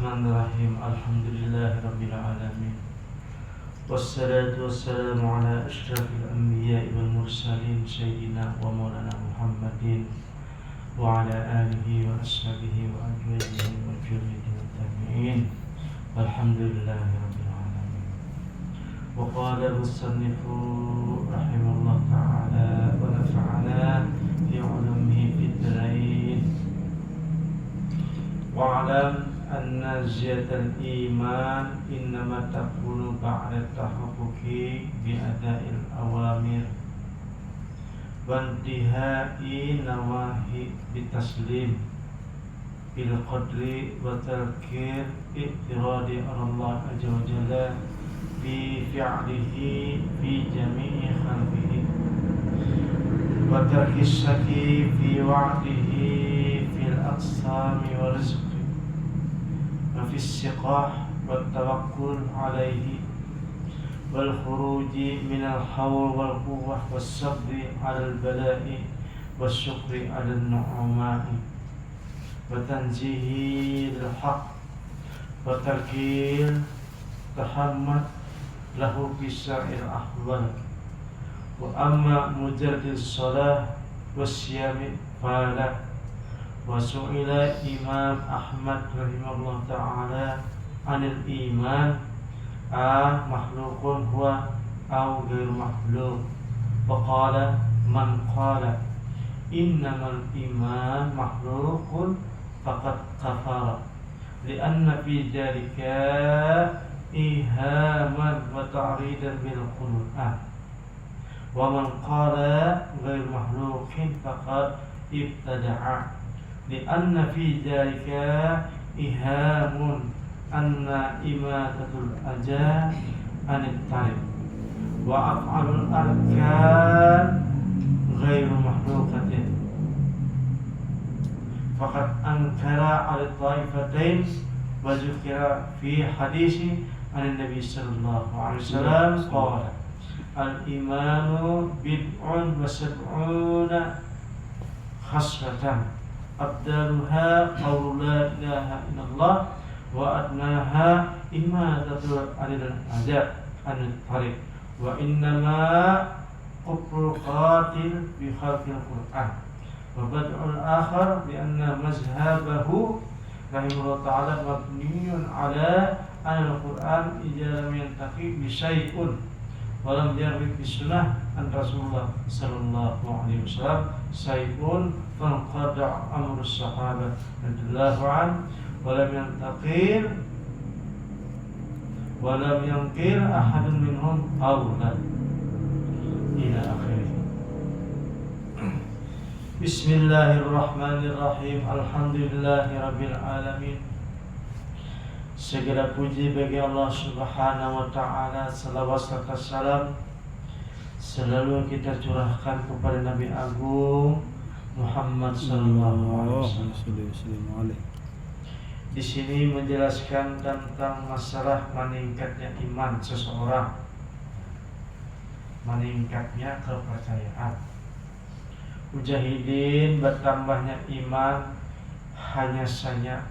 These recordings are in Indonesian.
Bismillahirrahmanirrahim. Alhamdulillahirrabbilalamin. Wassalatu wassalamu ala asyrafil anbiya'i wal mursalin Sayyidina wa maulana Muhammadin wa ala alihi wa ashabihi wa ajwajihi wa jurrihi wa tabi'in. Alhamdulillahirrabbilalamin. Wa qala al-musannifu rahimahullah ta'ala wa nafa'ana fi ulumihi fid dharain. Wa'alam anna ziyatal iman innama takunu ba'da tahaqquqi bi'ada'il awamir wa intihai nawahi bitaslim bil qadri wa tarkir i'tiradi Allah azza wa jalla fi fi'lihi fi jami'i khalqihi wa tarkis syaki fi wa'dihi fil aqsami wa rizqi في السقاح والتوكل عليه والخروج من الحول والقوة والصبر على البلاء والشكر على النعماء وتنزيه الحق وترك التحمل له في سائر الأحوال. وأما مجرد الصلاة والصيام فلا. Wasu'ila Imam Ahmad rahimahullah ta'ala anil iman makhlukun huwa au ghair makhluk. Faqala man qala innamal iman makhlukun faqad kafara lianna fi dhalika ihaman wa ta'ridan bil Qur'an. Wa man qala ghair makhlukin faqad ibtada'a lianna fi dhalika ihamun anna imatatul aja anit tarif wa af'alul arkan ghairu makhlukatin faqad ankara ala taifatain wa zukira fi hadisi an Nabi sallallahu alaihi wasallam qala al-imanu bid'un wa sab'una khaslatan abdaluha qawlu la ilaha illallah wa adnaha imatatul adab anil tariq wa innama kufrul qatil bi khalqil Qur'an wa bad'ul akhar bi anna mazhabahu rahimahullah ta'ala mabniyun ala anil Qur'an ijara yantaqi bi syai'un walam yarwi bi sunnah an Rasulullah sallallahu alaihi wasallam syai'un fanqada' amru sahabat radhiyallahu an walam yankir ahadun minhum qawlan ila akhirih. Bismillahirrahmanirrahim. Alhamdulillahirabbil alamin. Segala puji bagi Allah Subhanahu wa ta'ala. Salawat serta salam selalu kita curahkan kepada Nabi Agung Muhammad sallallahu alaihi wasallam. Di sini menjelaskan tentang masalah meningkatnya iman seseorang, meningkatnya kepercayaan. Mujahidin, bertambahnya iman hanya saja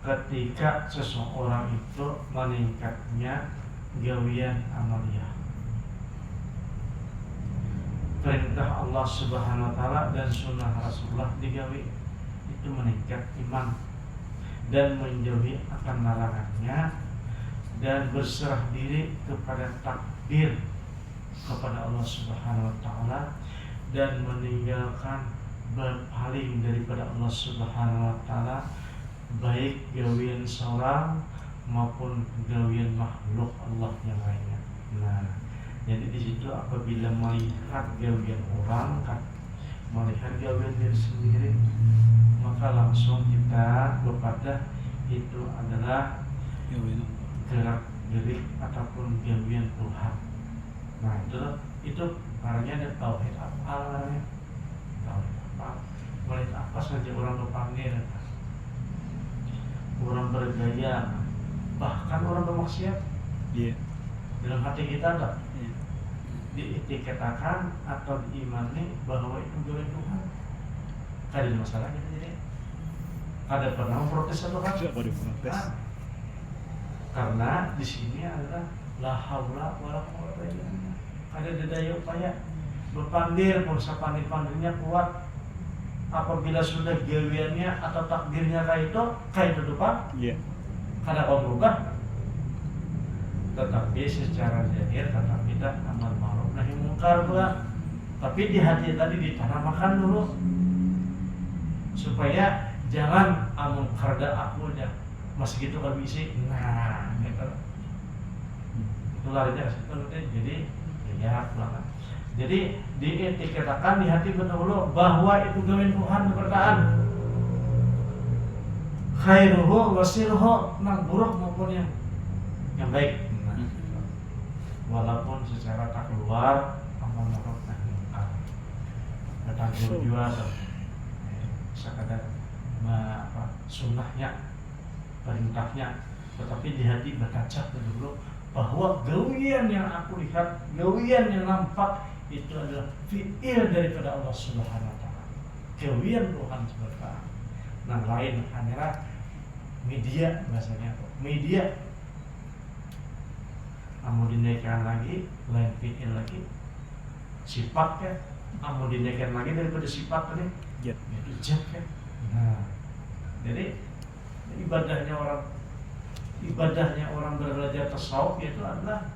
ketika seseorang itu meningkatnya gawian amaliyah. Perintah Allah Subhanahu wa ta'ala dan sunnah Rasulullah digawi itu meningkat iman dan menjauhi akan larangannya dan berserah diri kepada takdir kepada Allah Subhanahu wa ta'ala dan meninggalkan berpaling daripada Allah Subhanahu wa ta'ala baik gawian seorang maupun gawian makhluk Allah yang lainnya. Nah, jadi di situ apabila melihat gawian orang, melihat gawian diri sendiri, maka langsung kita kepada itu adalah gerak gerik ataupun gawian Tuhan. Nah itu artinya ada tauhid apa namanya? Tauhid apa? Melihat apa saja orang berpanggil, orang bergaya, bahkan orang bermaksiat. Dalam hati kita ada dikatakan atau diimani bahwa itu gawe Tuhan. Tadi masalahnya jadi Ada pernah protes atau kan? Tidak boleh protes. Karena di sini adalah la haula wala quwwata illa billah. Ada daya upaya berpandir, berusaha pandir-pandirnya kuat. Apabila sudah gawiannya atau takdirnya kayak itu depan, Iya. kada kau berubah. Tetapi secara zahir kata kita amal ma'ruf nahi mungkar pula. Tapi di hati tadi ditanamkan dulu supaya jangan amun karda aku aja masih gitu kalau bisa. Nah, gitu. Itu larinya ke situ. Jadi ya pulang. Jadi dietiketakan di hati betul-betul bahwa itu gawe Tuhan keberkahan. Khairuhu wasiluhu, nang buruk maupun yang baik. Walaupun secara tak keluar amal ma'ruf nahi mungkar. Datang juga sekadar sunnahnya, perintahnya, tetapi di hati berkaca dulu bahwa gawian yang aku lihat, gawian yang nampak itu adalah fi'il daripada Allah Subhanahu wa taala. Gawian Tuhan subhanahu. Nah, lain hanyalah media bahasanya. Media mau dinaikkan lagi, lain fi'il lagi, sifat kan, mau dinaikkan lagi daripada sifat tadi, itu jad kan. Nah, jadi ibadahnya orang belajar tasawuf itu adalah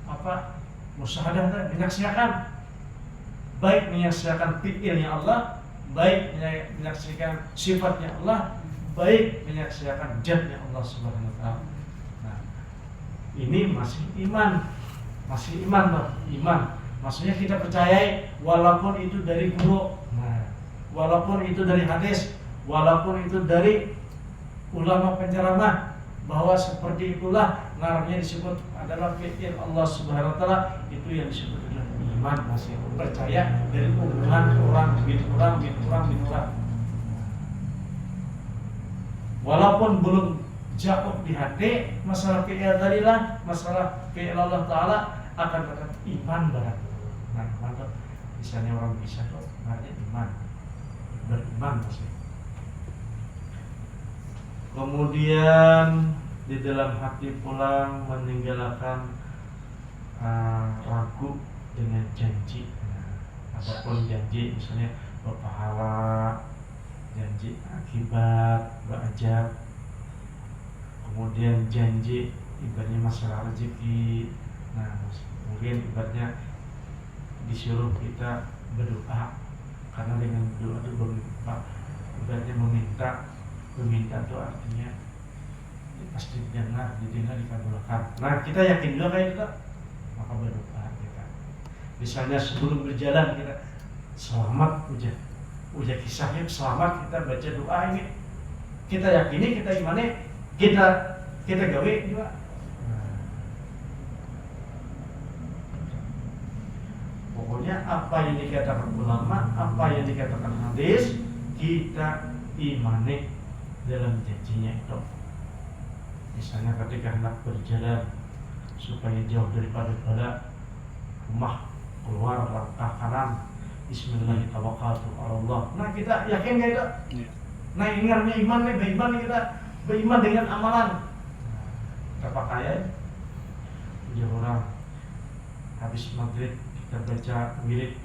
apa? Musyahadah, menyaksikan, baik menyaksikan fi'ilnya Allah, baik menyaksikan sifatnya Allah, baik menyaksikan jadnya Allah Subhanahu wa taala. Ini masih iman loh, iman. Maksudnya kita percayai walaupun itu dari guru, walaupun itu dari hadis, walaupun itu dari ulama penceramah, bahwa seperti itulah namanya disebut adalah fi'il Allah Subhanahu wa taala, itu yang disebut adalah iman. Masih percaya dari omongan orang, begitu orang. Walaupun belum jauh di hati masalah fi'il tadilah, masalah fi'il Allah Ta'ala, akan tetap iman berat. Nah, mantap. Misalnya orang bisa tuh, artinya iman, beriman maksudnya. Kemudian di dalam hati pulang meninggalkan ragu dengan janji. Apapun janji, misalnya berpahala, janji akibat, beajab. Kemudian janji ibaratnya masalah rezeki. Nah, mungkin ibaratnya disuruh kita berdoa, karena dengan doa itu berdoa, ibaratnya meminta itu artinya pasti didengar dikabulkan. Nah, kita yakin juga kayak itu, maka berdoa kita. Misalnya sebelum berjalan kita selamat, ujar kisahnya selamat, kita baca doa ini, kita yakini, kita imani, kita gawe juga. Pokoknya apa yang dikatakan ulama, apa yang dikatakan hadis, kita imani dalam janjinya itu. Misalnya ketika hendak berjalan supaya jauh daripada bala, rumah keluar langkah kanan, Bismillahirrahmanirrahim. Nah, kita yakin gak itu? Nah, ingatnya iman nih, beriman nih kita. Beriman dengan amalan. Kita pakai ujar orang habis maghrib kita baca wirid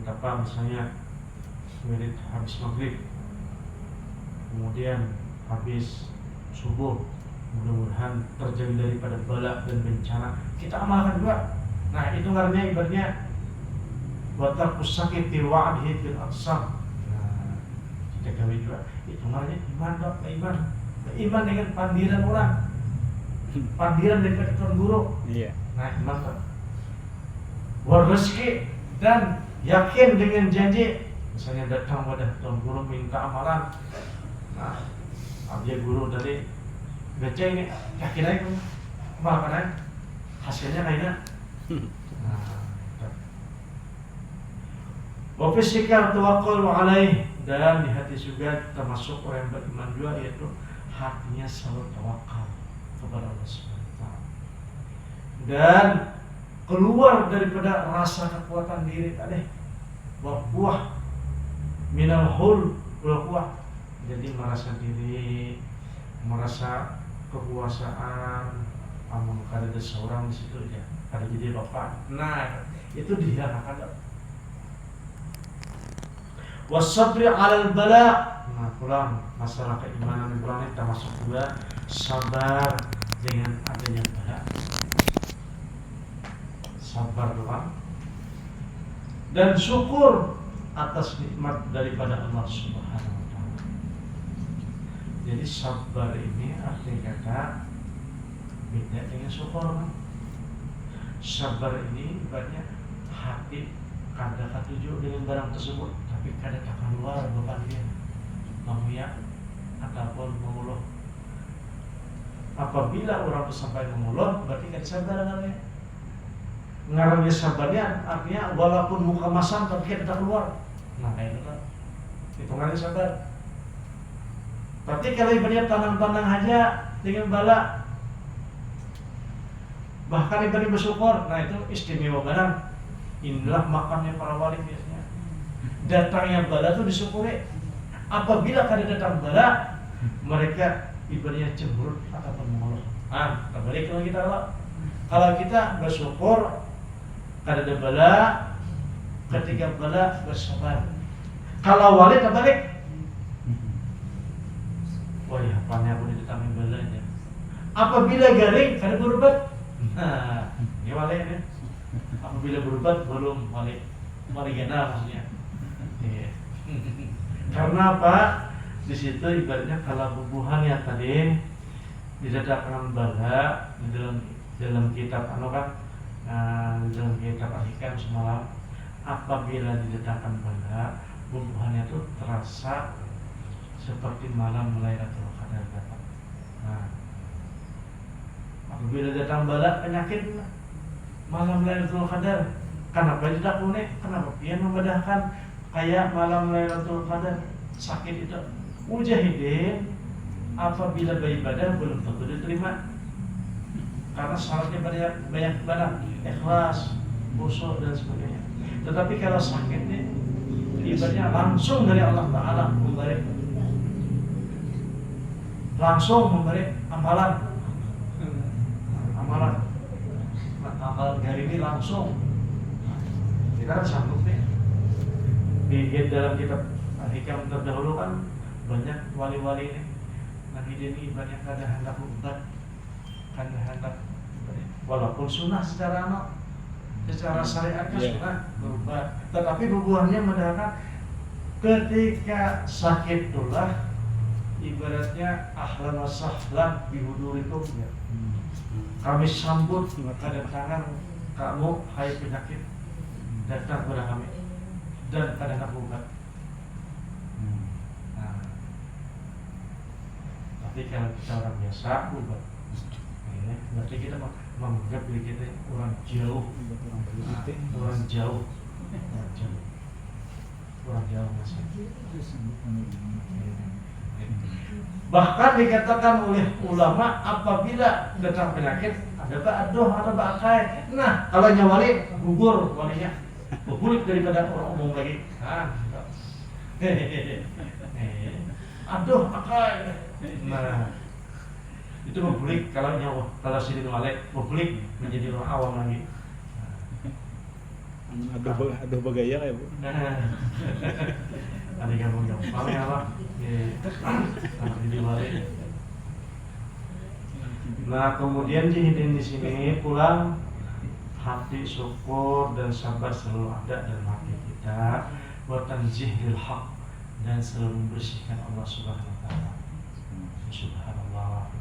apa misalnya, wirid habis maghrib, kemudian habis subuh, mudah-mudahan terjauh daripada bala dan bencana, kita amalkan juga. Nah, itu karena ibaratnya watarkus sakit wa'adhi fil aqsam. Kita gawe juga, itu namanya iman dok, iman dengan pandiran orang, pandiran daripada tuan guru. Iya. Nah, iman dok. Warezeki dan yakin dengan janji. Misalnya datang pada tuan guru minta amalan. Nah, abjad guru tadi baca ini, yakin aja kamu amalkan aja, hasilnya kayaknya. Wa fisikal tawakkul alaih, dan di hati juga termasuk orang yang beriman juga, yaitu hatinya selalu tawakal kepada Allah SWT, dan keluar daripada rasa kekuatan diri tadi, buah minal hul kuah, jadi merasa diri, merasa kekuasaan, amun kada ada seorang di situ ya, kada jadi bapak. Nah, itu dia akan wasabri alal bala. Nah, pulang masalah keimanan pulang termasuk juga sabar dengan adanya bala. Sabar doang dan syukur atas nikmat daripada Allah Subhanahu wa taala. Jadi sabar ini arti kata beda dengan syukur. Sabar ini ibaratnya hati kada katuju dengan barang tersebut, tapi kada tak keluar beban dia menguyak ataupun mengeluh. Apabila orang sampai mengeluh, berarti kada sabar namanya. Ngarangnya sabarnya artinya walaupun muka masam tapi kada tak keluar. Nah, kayak itu hitungannya sabar. Berarti kalau ibaratnya tanang-tanang aja dengan bala, bahkan ibaratnya bersyukur, nah itu istimewa barang. Inilah makamnya para wali biasanya. Datangnya bala itu disyukuri. Apabila kada datang bala, mereka ibaratnya cemberut ataupun mengeluh. Kembali kalau kita kalau kita bersyukur kada ada bala, ketika bala bersabar. Kalau wali terbalik, wah ya, apanya pun didatangin balanya. Apabila garing, kada berubat. Nah, ini wali ini. Apabila berubat belum wali gana maksudnya. Karena apa? Di situ ibaratnya kalau bubuhannya tadi didatangkan bala di dalam kitab dalam kitab Al-Hikam semalam, apabila didatangkan bala, bubuhannya itu terasa seperti malam Lailatul Qadar datang. Nah, apabila datang bala penyakit malam Lailatul Qadar, kenapa tidak unik? Kenapa dia membedahkan kayak malam Lailatul Qadar sakit itu? Mujahidin apabila beribadah belum tentu diterima, karena syaratnya banyak ibadah, ikhlas, khusyuk dan sebagainya. Tetapi kalau sakit ini ibadahnya langsung dari Allah Taala langsung memberi amalan amal hari ini langsung. Kita kan sanggup nih. Di dalam kitab Al-Hikam terdahulu kan banyak wali-wali ini. Nabi ini banyak kada hendak berubat, kada hendak walaupun sunnah secara syariatnya sunnah berubat, tetapi bubuhannya mendarat ketika sakit itulah ibaratnya ahlan wa sahlan bihudurikum ya. Kami sambut kedatangan kamu, hai penyakit, datang kepada kami dan kada hendak berubat. Nah, tapi kalau kita orang biasa berubat, berarti kita menganggap diri kita orang jauh, orang jauh masih. Bahkan dikatakan oleh ulama apabila datang penyakit ada ba'adoh atau ba'akai. Nah, kalau nyawali gugur walinya, gugur daripada orang umum lagi. Aduh, akai. Nah, itu membulik kalau nyawa, kalau sini wali membulik menjadi orang awam lagi. Aduh bagaya ya, Bu. Ada yang gampang ya lah. Nah, kemudian jihidin di sini pulang hati syukur dan sabar selalu ada dalam hati kita, buat tanzihil haq dan selalu membersihkan Allah Subhanahu wa taala. Subhanallah,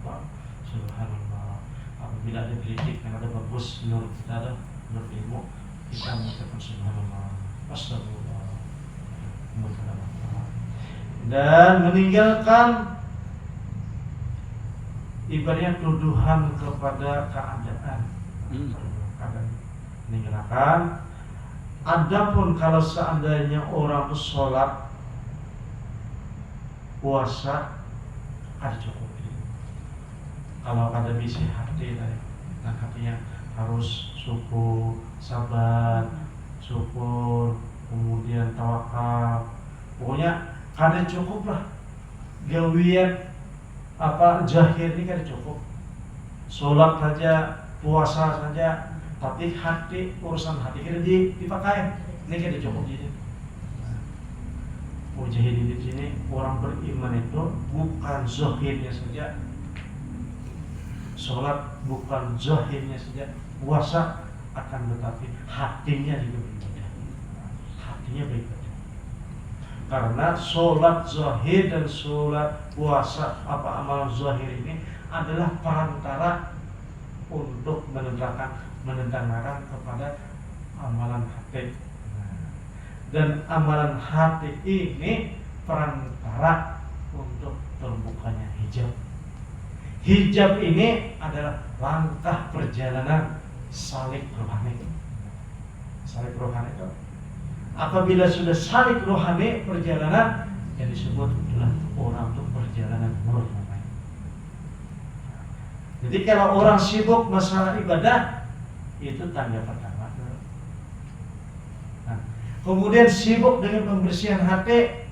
subhanallah. Apabila ada kritik yang ada bagus menurut kita, ada menurut ilmu, kita mengucapkan subhanallah, astagfirullah, dan meninggalkan ibaratnya tuduhan kepada keadaan. Meninggalkan. Adapun kalau seandainya orang sholat, puasa, ada cukup. Kalau ada misi hati tadi, nah hatinya harus syukur, sabar, syukur, kemudian tawakal, Pokoknya kada cukup lah gawian zahir ini kada cukup. Sholat saja, puasa saja, tapi hati, urusan hati kita dipakai. Ini kada cukup jadi. Mujahidin di sini orang beriman itu bukan zahirnya saja, sholat bukan zahirnya saja, puasa akan tetapi hatinya juga beribadah. Hatinya beribadah. Karena sholat zahir dan sholat puasa amalan zahir ini adalah perantara untuk mendatangkan kepada amalan hati. Dan amalan hati ini perantara untuk terbukanya hijab. Hijab ini adalah langkah perjalanan salik rohani. Salik rohani itu apabila sudah salik rohani perjalanan yang disebut adalah orang untuk perjalanan nur. Jadi kalau orang sibuk masalah ibadah itu tanda pertama. Nah, kemudian sibuk dengan pembersihan hati,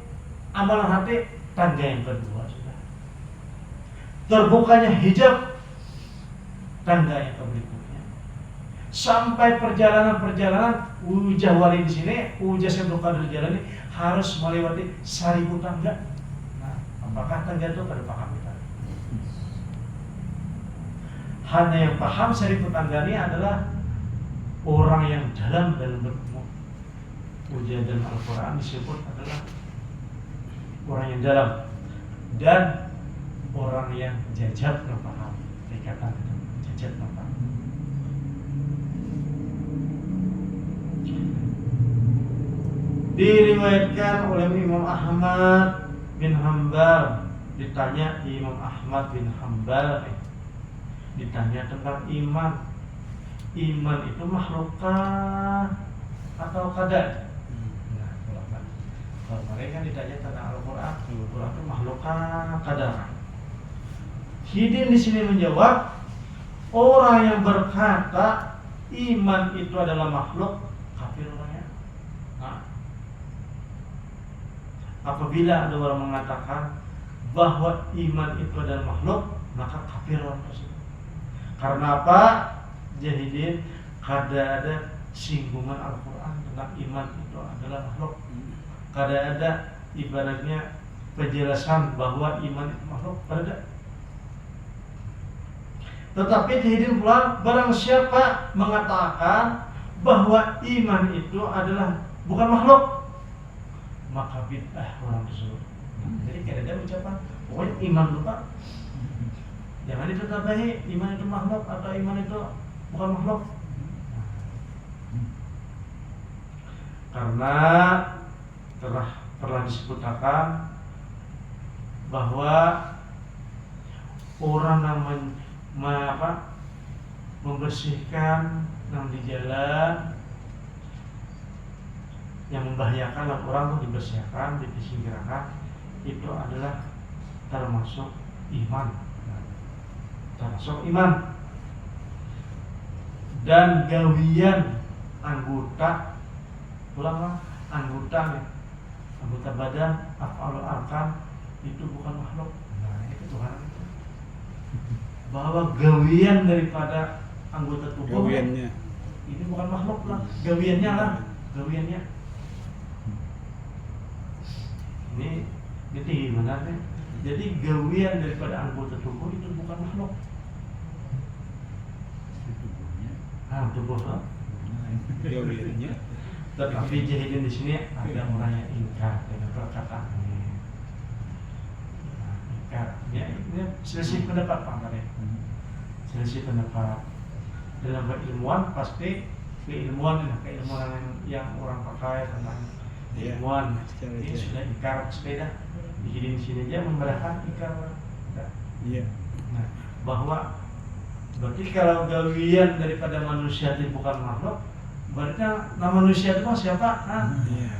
amalan hati, tanda yang kedua sudah. Terbukanya hijab, tanda yang berikutnya. Sampai perjalanan ujah wali di sini, ujah Syekh Qadir Jalani harus melewati 1000 tangga. Nah, apakah tangga itu pada paham kita? Hanya yang paham 1000 tangga ini adalah orang yang dalam berilmu. Ujah dan Al-Quran disebut adalah orang yang dalam dan orang yang jajab paham. Dikatakan jajab paham. Diriwayatkan oleh Imam Ahmad bin Hanbal, ditanya Imam Ahmad bin Hanbal ditanya tentang iman. Iman itu makhlukah atau qadar? Nah, kalau mereka ditanya tentang Al-Quran, Al-Quran itu makhlukah qadar? Hidin di sini menjawab, orang yang berkata iman itu adalah makhluk, kafir orangnya. Nah, apabila ada orang mengatakan bahwa iman itu adalah makhluk, maka kafir orang tersebut. Karena apa? Jahidin kada ada singgungan Al-Quran tentang iman itu adalah makhluk. Kada ada ibaratnya penjelasan bahwa iman itu makhluk, kada. Tetapi Jahidin pula barang siapa mengatakan bahwa iman itu adalah bukan makhluk, maka bid'ah orang tersebut. Jadi kada ada ucapan pokoknya iman lupa. Jangan ditetabahi iman itu makhluk atau iman itu bukan makhluk. Karena telah disebutkan bahwa orang yang membersihkan yang di jalan yang membahayakan orang itu dibersihkan, disingkirkan, itu adalah termasuk iman. Termasuk iman. Dan gawian anggota anggota badan af'alul arkan itu bukan makhluk. Nah, itu Tuhan itu. Bahwa gawian daripada anggota tubuh gawiannya ini bukan makhluk lah, gawiannya lah, gawiannya. Ini gimana nih? Jadi gawian daripada anggota tubuh itu bukan makhluk. Tubuh lah. gawiannya. Tapi Jahidin di sini ada orang yang ingkar dengan perkataan ini. Ingkar. Ya, ini selisih pendapat Pak Mare. Selisih pendapat. Dalam keilmuan pasti keilmuan yang orang pakai tentang ilmuwan ini sudah ingkar sepeda. Di sini aja membenarkan ingkar. Iya. Nah, bahwa berarti kalau gawian daripada manusia itu bukan makhluk, berarti nama manusia itu siapa? Iya.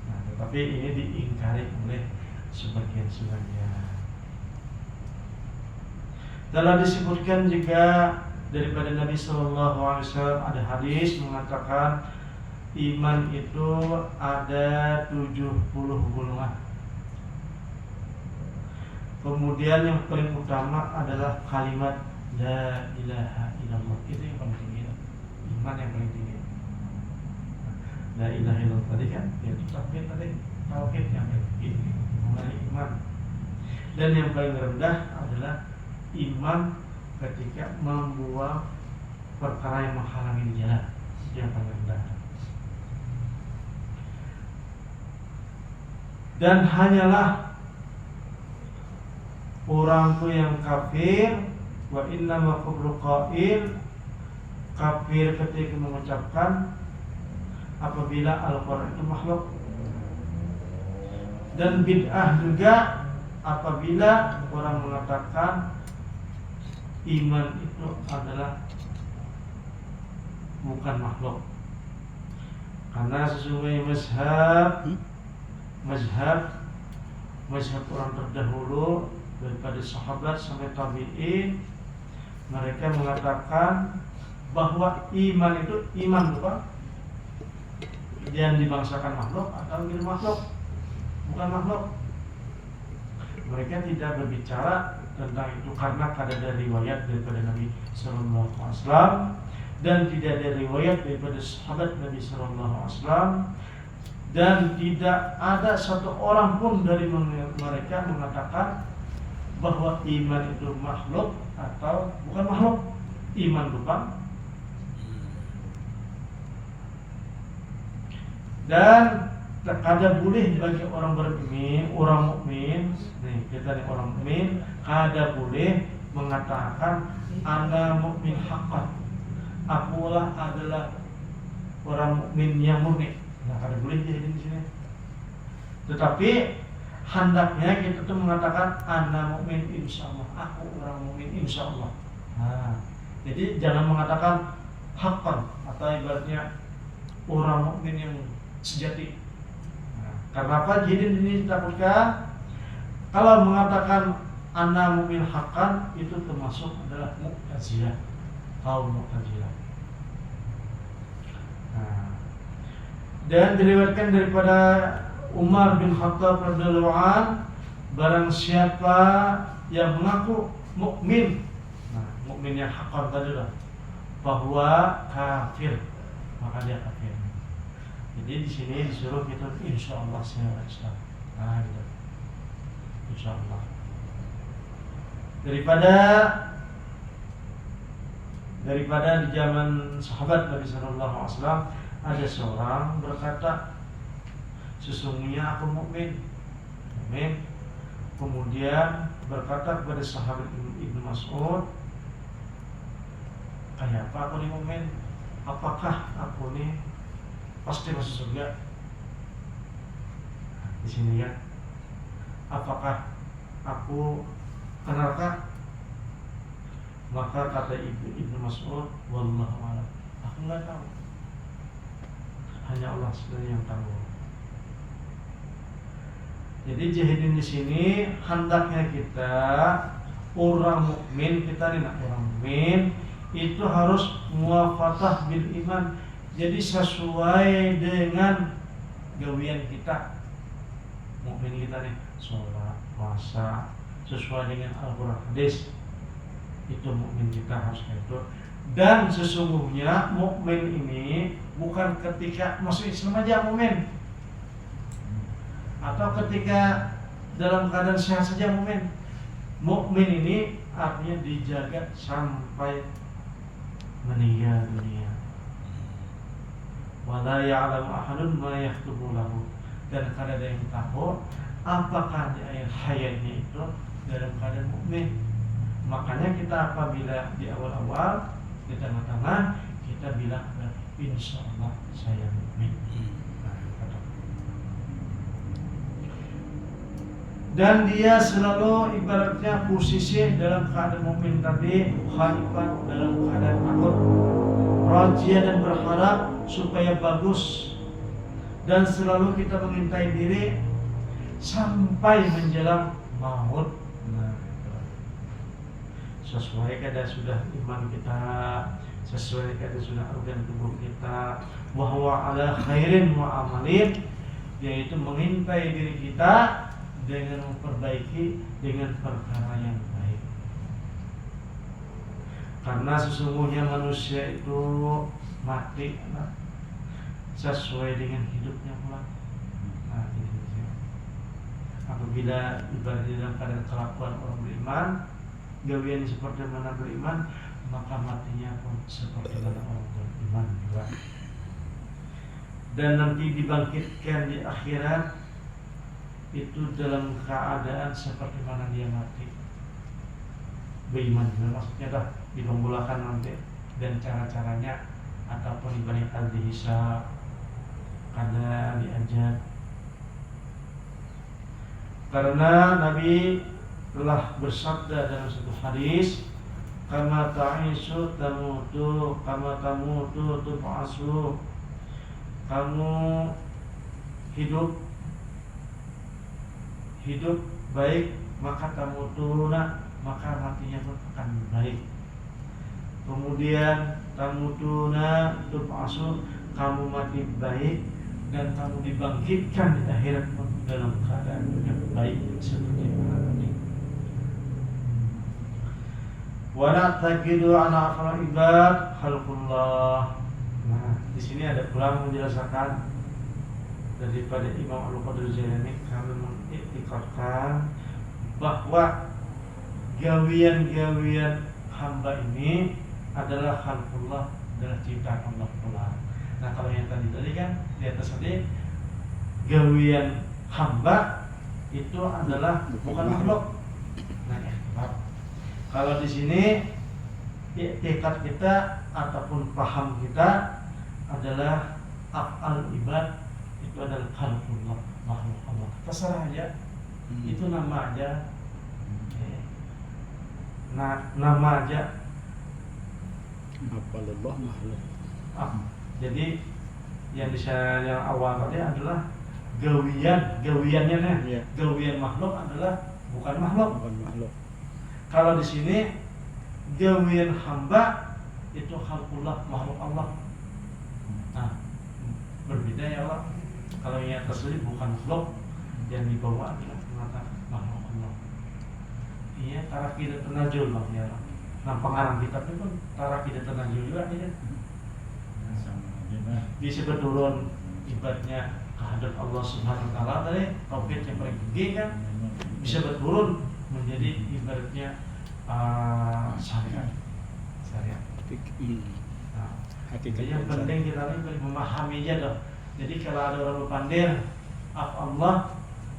Nah, tetapi ini diingkari oleh sebagian. Telah disebutkan juga daripada Nabi Shallallahu Alaihi Wasallam, ada hadis mengatakan iman itu ada 70 golongan. Kemudian yang paling utama adalah kalimat la ilaha illallah. Itu yang paling tinggi, iman yang paling tinggi. La ilaha illallah tadi kan, yaitu tauhid tadi, tauhid yang paling tinggi, mengenai iman. Dan yang paling rendah adalah iman ketika membuang perkara yang menghalangi di jalan. Itu yang paling rendah. Dan hanyalah orang tu yang kafir, wa innama kufru qail, kafir ketika mengucapkan apabila Al-Quran itu makhluk, dan bid'ah juga apabila orang mengatakan iman itu adalah bukan makhluk. Karena sesungguhnya mazhab orang terdahulu daripada sahabat sampai tabi'in, mereka mengatakan bahwa iman itu iman bukan yang dibangsakan makhluk atau menjadi makhluk, bukan makhluk. Mereka tidak berbicara tentang itu karena ada riwayat daripada Nabi Sallallahu Alaihi Wasallam dan tidak ada riwayat daripada sahabat Nabi Sallallahu Alaihi Wasallam, dan tidak ada satu orang pun dari mereka mengatakan bahwa iman itu makhluk atau bukan makhluk. Iman bukan. Dan kada boleh bagi orang beriman, orang mukmin, nih kita nih orang mukmin, kada boleh mengatakan ana mukmin haqqan, akulah adalah orang mukmin yang murni. Nah, kada boleh jadi di sini. Tetapi hendaknya kita tuh mengatakan ana mukmin insyaallah, aku orang mukmin insyaallah. Nah, jadi jangan mengatakan haqqan atau ibaratnya orang mukmin yang sejati. Nah, karena apa? Jadi ini ditakutkan kalau mengatakan ana mukmin haqqan itu termasuk adalah Mu'tazilah, kaum Mu'tazilah. Nah, dan diriwayatkan daripada Umar bin Khattab radhiyallahu anhu, barang siapa yang mengaku mukmin, nah mukmin yang haqqan tadi lah, bahwa kafir, maka dia kafir. Jadi di sini disuruh kita insyaallah secara Islam. Nah, gitu. Insyaallah. Daripada di zaman sahabat Nabi Sallallahu Alaihi Wasallam ada seorang berkata, sesungguhnya aku mukmin. Kemudian berkata kepada sahabat Ibnu Mas'ud, kayak apa aku nih mukmin? Apakah aku nih pasti masuk surga? Di sini ya, apakah aku ke neraka? Maka kata Ibnu Mas'ud, wallahu a'lam, aku nggak tahu, hanya Allah sendiri yang tahu. Jadi jahidin di sini hendaknya kita orang mukmin, kita nih orang mukmin itu harus muwafatah bil iman. Jadi sesuai dengan gawian kita, mukmin kita nih, sholat, puasa, sesuai dengan Al-Quran hadis, itu mukmin kita harus itu. Dan sesungguhnya mukmin ini bukan ketika masuk Islam aja mukmin, atau ketika dalam keadaan sehat saja mukmin. Mukmin ini artinya dijaga sampai meninggal dunia. Wala ya'lamu ahadun ma yaktubu lahu, dan kada ada yang tahu apakah di akhir hayatnya itu dalam keadaan mukmin. Makanya kita apabila di awal-awal, di tengah-tengah, kita bilang insyaallah saya mukmin. Dan dia selalu ibaratnya posisi dalam keadaan mukmin tadi, khaifan, dalam keadaan takut, rajia dan berharap supaya bagus, dan selalu kita mengintai diri sampai menjelang maut. Nah, sesuai kada sudah iman kita, sesuai kada sudah organ tubuh kita, bahwa ala khairin wa amalin, yaitu mengintai diri kita dengan memperbaiki dengan perkara yang baik. Karena sesungguhnya manusia itu mati sesuai dengan hidupnya pula. Nah, ini apabila ibadah dalam keadaan kelakuan orang beriman, gawian seperti mana beriman, maka matinya pun seperti mana orang beriman juga. Dan nanti dibangkitkan di akhirat itu dalam keadaan seperti mana dia mati. Beriman juga maksudnya dah dipembulakan nanti, dan cara-caranya ataupun ibadah dihisab, karena diajak. Karena Nabi telah bersabda dalam satu hadis, kama ta'isu tamutu kama tamutu tub'asu, kamu hidup baik maka tamutuna, maka matinya pun akan baik. Kemudian tamutuna tub'asu, kamu mati baik dan kamu dibangkitkan di akhirat pun dalam keadaan yang baik seperti mana tadi. Wala taqidu ana afal ibad khalqullah. Nah, di sini ada pulang menjelaskan daripada Imam Al-Qadir Jailani, kami mengiktikadkan bahwa gawian-gawian hamba ini adalah khalqullah, adalah ciptaan Allah pula. Nah, kalau yang tadi kan di atas tadi, gawian hamba itu adalah bukan makhluk. Nah, kalau di sini tekad kita ataupun paham kita adalah af'al ibad itu adalah khalqullah, makhluk Allah. Terserah aja, itu nama aja. Nah, nama aja. Af'alullah makhluk. Jadi yang awal tadi adalah gawiannya nih. Yeah. Gawian makhluk adalah bukan makhluk. Bukan makhluk. Kalau di sini gawian hamba itu khalqullah, makhluk Allah. Nah, berbeda ya Allah. Kalau yang tersebut bukan makhluk, yang dibawa adalah mata makhluk Allah. Iya, tarakidat tanajul bang ya. Nah, pengarang kitab itu pun tarakidat tanajul juga ya. Disebut turun ibadnya kehadrat Allah Subhanahu wa taala tadi, tauhid yang paling tinggi kan bisa berturun menjadi ibaratnya syariat. Nah, jadi yang penting kita ini memahami aja dong. Jadi kalau ada orang berpandir Allah,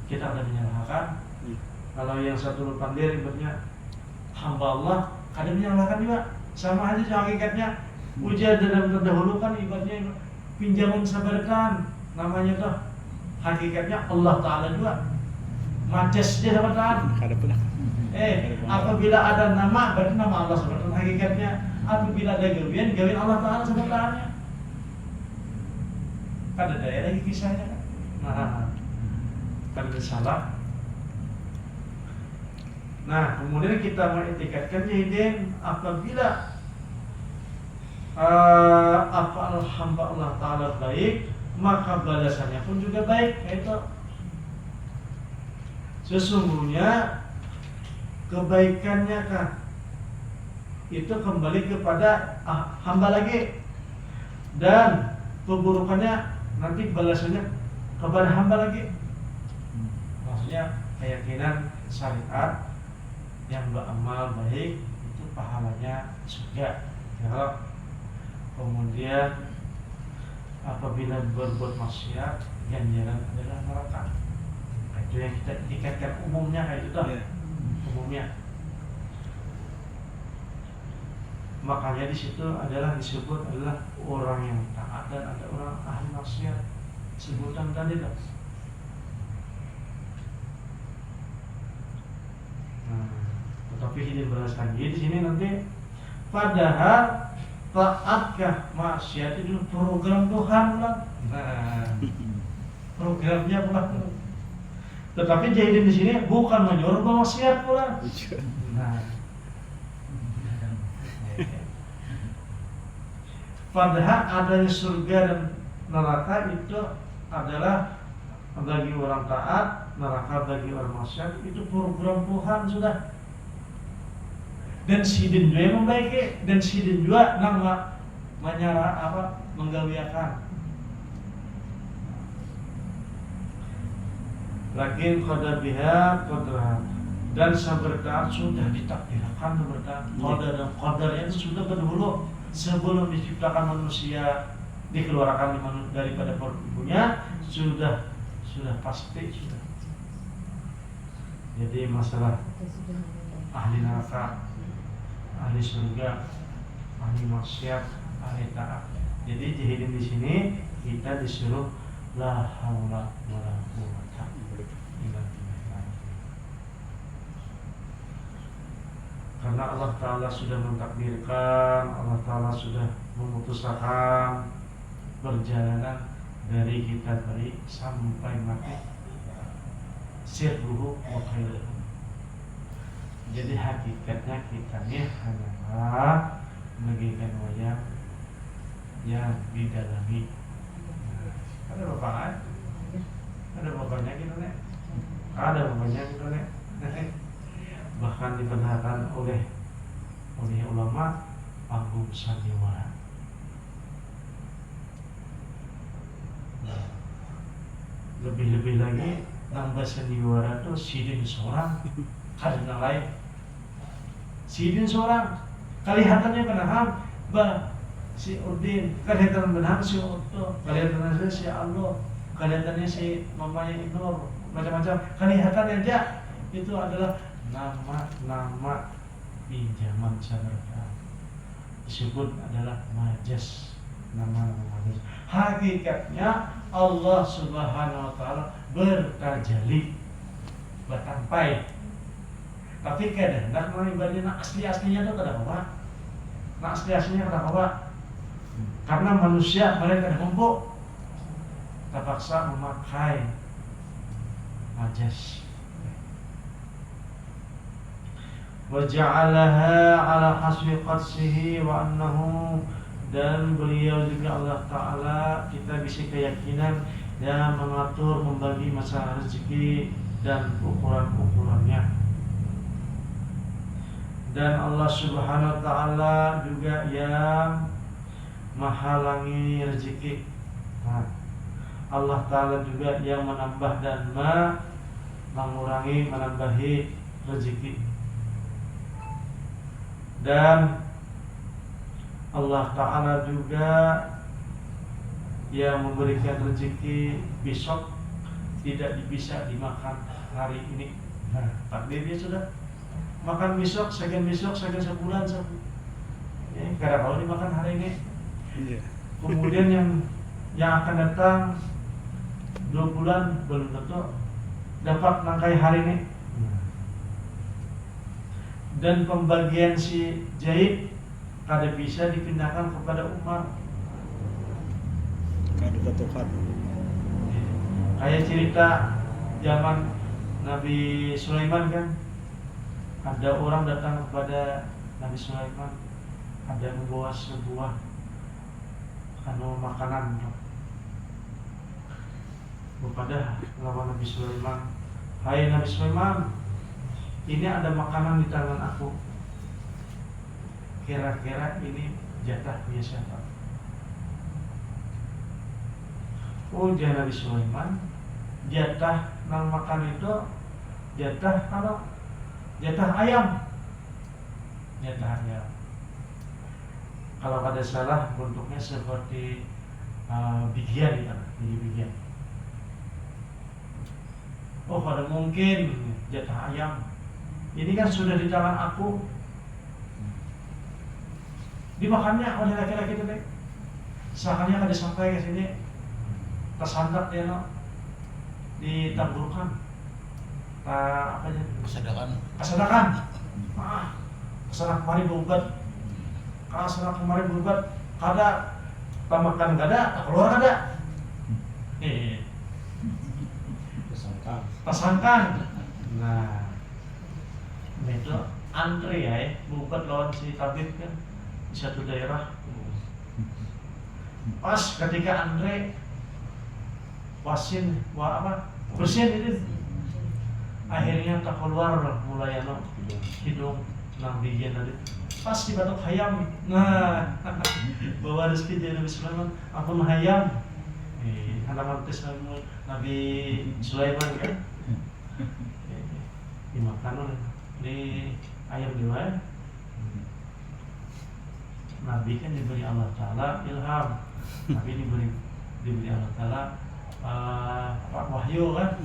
kita ada menyalahkan. Kalau yang satu berpandir ibaratnya hamba Allah, ada menyalahkan juga. Sama aja hakikatnya. Ujian dalam terdahulukan ibaratnya pinjaman sabarkan, namanya tuh hakikatnya Allah Ta'ala juga. Majas dia sabarkan. Apabila ada nama, berarti nama Allah sabarkan hakikatnya. Apabila ada gawian Allah Ta'ala sabarkannya. Ada daya lagi kisahnya kan. Nah, kan salah. Nah, kemudian kita mengitikadkan jahidin apabila afal hamba Allah Ta'ala baik, maka balasannya pun juga baik. Yaitu sesungguhnya kebaikannya kan itu kembali kepada hamba lagi, dan keburukannya nanti balasannya kepada hamba lagi. Maksudnya keyakinan syariat yang beramal baik itu pahalanya surga ya. Kemudian apabila berbuat maksiat, ganjaran adalah neraka. Itu yang kita ikatkan umumnya kayak itu yeah. Umumnya. Makanya di situ disebut adalah orang yang taat dan ada orang ahli maksiat. Sebutan tadi lah. Tetapi ini berasal di sini nanti padahal taatkah maksiat itu program Tuhan lah. Nah, programnya pula. Tetapi jahidin di sini bukan menyuruh maksiat pula. Nah, Padahal adanya surga dan neraka itu adalah bagi orang taat, neraka bagi orang maksiat, itu program Tuhan sudah. Dan sidin juga membaiki, dan sidin juga nama menyara apa menggawiakan. Lakin qada biha qadra, dan sabertaat sudah ditakdirkan sabertaat. Qada dan qadarnya itu sudah berdahulu sebelum diciptakan manusia, dikeluarkan daripada perut ibunya, sudah pasti sudah. Jadi masalah ahli neraka, ahli surga, ahli maksiat, ahli taat. Jadi jihadin di sini kita disuruh la haula wala quwwata illa billah. Karena Allah Ta'ala sudah mentakdirkan, Allah Ta'ala sudah memutuskan perjalanan dari kita beri sampai mati, sirruhu wa khairuhu. Jadi hakikatnya kita ini hanyalah bagikan wayang yang didalami. Ada bapaknya? Ada bapaknya gitu nek? Ada bapaknya gitu nek? Bahkan dibenarkan oleh ulama panggung sandiwara. Lebih-lebih lagi nambah sandiwara tuh sidin seorang, kadang lain. Sidin seorang, kelihatannya kenapa? Bah si Udin, kelihatan benar si Otto, kelihatannya si Allah, kelihatannya si mamanya Inur, macam-macam. Kelihatannya aja itu adalah nama-nama pinjaman saudara. Disebut adalah majas, nama-nama majas. Hakikatnya Allah Subhanahu wa Ta'ala bertajalli bertampai. Tapi kadang nak ibadahnya asli-aslinya itu kada apa? Nak asli-aslinya kada apa? Karena manusia mereka ada mampu, terpaksa memakai majas. Wa ja'alaha ala hasbi qadsihi wa annahu, dan beliau juga Allah Ta'ala kita bisa keyakinan dan mengatur membagi masalah rezeki dan ukuran-ukurannya. Dan Allah Subhanahu Wa Ta'ala juga yang menghalangi rezeki. Allah Ta'ala juga yang menambah dan mengurangi, menambahi rezeki. Dan Allah Ta'ala juga yang memberikan rezeki besok tidak bisa dimakan hari ini. Takdirnya sudah makan besok, sekian sebulan. Karena kalau dimakan hari ini, kemudian yang akan datang 2 bulan belum tentu dapat nangkai hari ini. Dan pembagian si Zaid kada bisa dipindahkan kepada Umar. Kayak cerita zaman Nabi Sulaiman kan, ada orang datang kepada Nabi Sulaiman, ada membawa sebuah makanan kepada lawan Nabi Sulaiman. Hai Nabi Sulaiman, ini ada makanan di tangan aku. Kira-kira ini jatah punya siapa? Oh, dia Nabi Sulaiman, jatah nang makan itu jatah apa? Jatah ayam. Jatah ayam. Kalau ada salah bentuknya seperti bijian gitu, bijian. Oh, kada mungkin jatah ayam. Ini kan sudah di tangan aku. Dimakannya oleh laki-laki itu, sakannya kada sampai ke sini. Tersandak dia ditangguhkan. Apa aja? Kesadakan. Kesadakan kemarin berubat. Kesadakan kemarin berubat. Kada tamakan kada, keluar kada. Tersangkan. Nah, itu antri ya, berubat lawan si tabib kan di satu daerah. Pas ketika Andre bersin itu akhirnya tak keluar mulai hidung nang bijian tadi pas di batok hayam. Nah bawa rezeki dari Nabi Sulaiman ampun hayam halaman tes Nabi Sulaiman kan dimakan oleh di ayam juga. Nabi kan diberi Allah Ta'ala ilham, Nabi diberi Allah Ta'ala wahyu kan.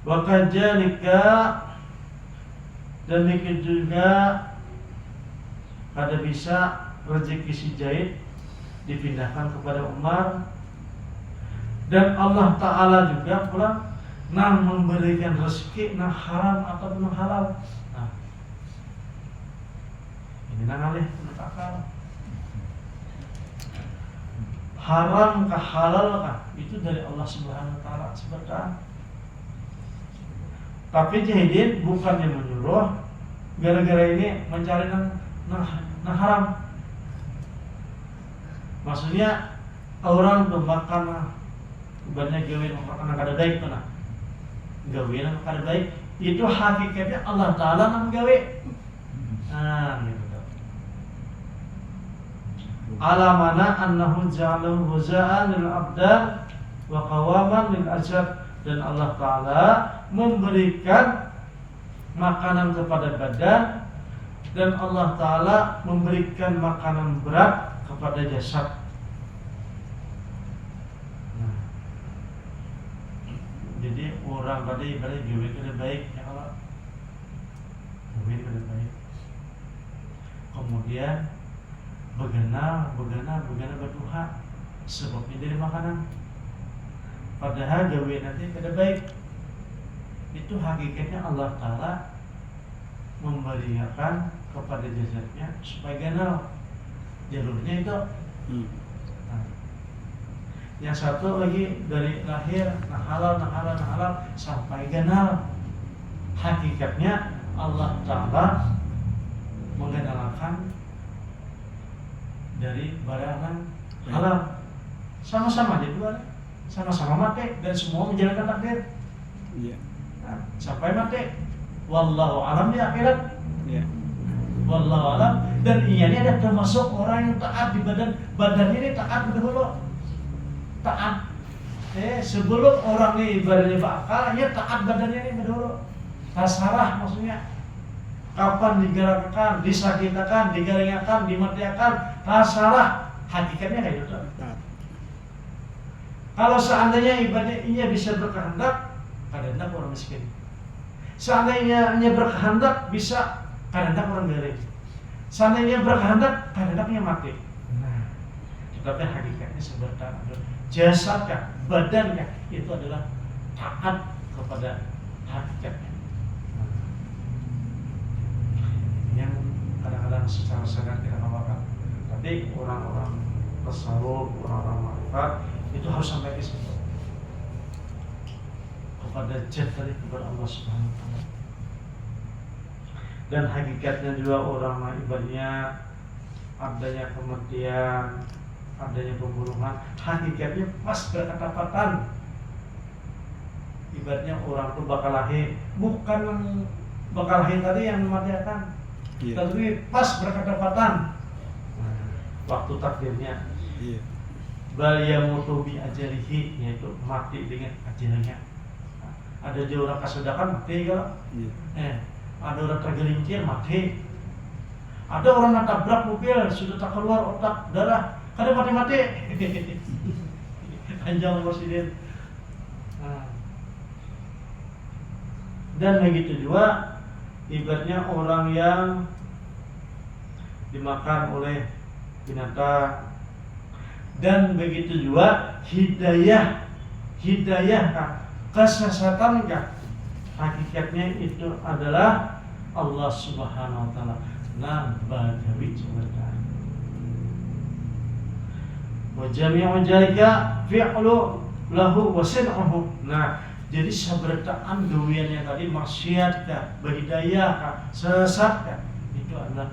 Wakajalika dan demikian juga kada bisa rezeki si Zaid dipindahkan kepada Umar, dan Allah Ta'ala juga pula memberikan rezeki haram ataupun halal. Nah, ini alih akal. Haram kah halal kah itu dari Allah Subhanahu Wa Ta'ala sebenarnya. Tapi Jahidin bukannya menyuruh gara-gara ini mencari haram. Maksudnya orang bermakan banyak gawe makan kada baik tuh nah. Gawe kada baik itu hakikatnya Allah Ta'ala nang gawe. Nah, gitu. Alamana annahu ja'alahu huza'an lil abdan wa qawaman lil ajab, dan Allah Ta'ala memberikan makanan kepada badan, dan Allah Ta'ala memberikan makanan berat kepada jasad. Nah, jadi orang tadi ibarat gawe kada baik ya Allah, gawe kada baik, kemudian begana berduha sebabnya dari makanan, padahal gawe nanti kada baik. Itu hakikatnya Allah Ta'ala memberikan kepada jasadnya supaya ganal jalurnya itu. Nah, yang satu lagi dari lahir halal sampai ganal, hakikatnya Allah Ta'ala mengganalkan dari barang halal, sama-sama jadi dua, sama-sama mati dan semua menjalankan takdir. Nah, sampai mati. Wallahu alam di akhirat. Wallahu alam. Dan ini ada termasuk orang yang taat di badan ini taat dahulu. Taat. Sebelum orang ini ibaratnya bakal, ya taat badannya ini dahulu. Tasarah maksudnya. Kapan digerakkan, disakitakan, digaringakan, dimatiakan, tasarah. Hakikatnya kayak gitu. Kalau seandainya ibaratnya ia bisa berkehendak, kadang orang miskin. Seandainya berkehendak bisa, kadang orang garing. Seandainya berkehendak, kadang mati. Nah, tetapi hakikatnya sebenarnya jasadnya, badannya itu adalah taat kepada hakikatnya. Yang kadang-kadang secara sadar tidak apa-apa. Tapi orang-orang tasawuf, orang-orang ma'rifat itu harus sampai ke situ. Kepada jat dari kepada Allah Subhanahu Wa Ta'ala. Dan hakikatnya juga orang ibaratnya adanya kematian, adanya pembunuhan, hakikatnya pas berketapatan. Ibaratnya orang itu bakal lahir, bukan bakal lahir tadi yang mematikan, tapi pas berketapatan. Waktu takdirnya. Bal yamutu bi ajalihi, yaitu mati dengan ajalnya. Ada dia orang kasedakan mati kalau, ada orang tergelincir mati, ada orang natabrak mobil sudah tak keluar otak darah, kada mati. Anjang presiden. Dan begitu juga ibaratnya orang yang dimakan oleh binatang, dan begitu juga hidayah kesesatan kah, hakikatnya itu adalah Allah Subhanahu Wa Ta'ala. Nah, bagawi sebenarnya wa jami'u jalika fi'lu lahu wa sin'uhu. Nah, jadi sebertaan gawiannya tadi maksiat kah, berhidayah kah, sesat kah, itu adalah